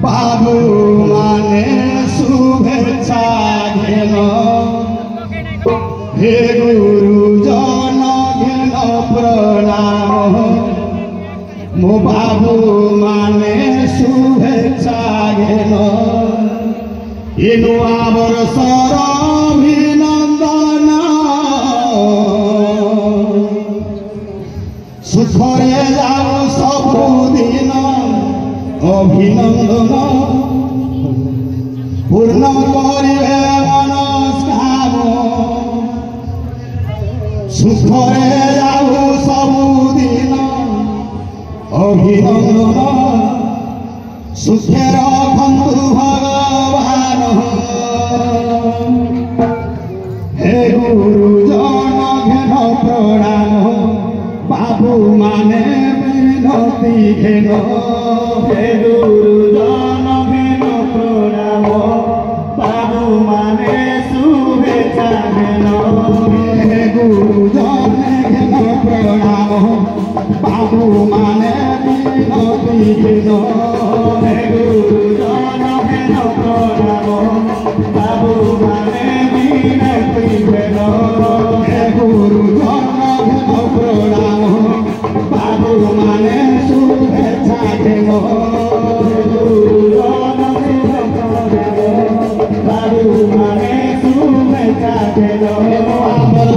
बाबू माने शुभेच्छा घेन हे गुरुजन घेन प्रणाम मो बाबू माने शुभेच्छा घेन ये नुआ बरसर अभिनंदन सुखरे जाओ सबुदिन अभिनंदन पूर्ण करिबे मनस्काम सुखरे जाओ सबुदिन अभिनंदन सुखे रखन्तु भगवान हे गुरुजन घेन प्रणाम बाबू माने विनती घेन हे गुरुजन घेन प्रणाम बाबू माने शुभेच्छा घेन हे गुरुजन घेन प्रणाम बाबू माने विनती घेन हे गुरुजन घेन प्रणाम बाबू माने विनती घेन हे गुरुजन घेन प्रणाम बाबू माने शुभेच्छा घेन हे गुरुजन घेन प्रणाम बाबू माने शुभेच्छा घेन आमर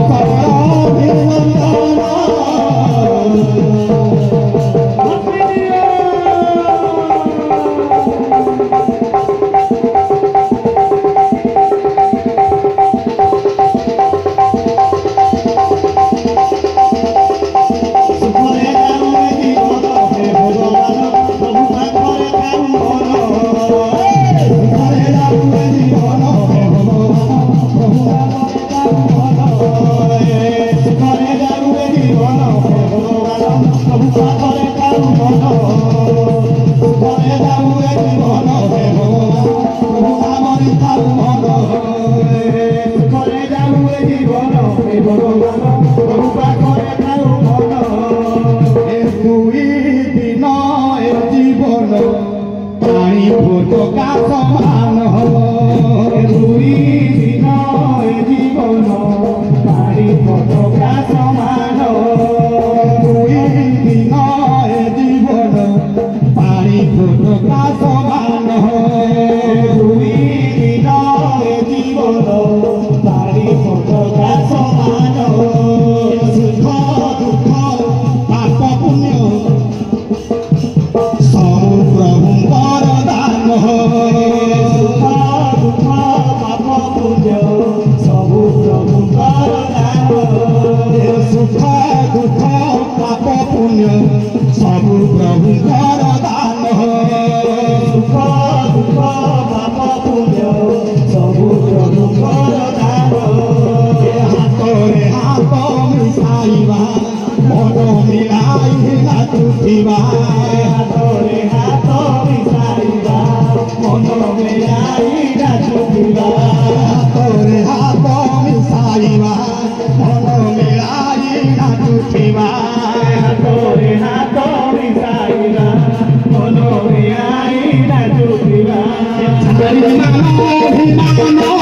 Hare Krishna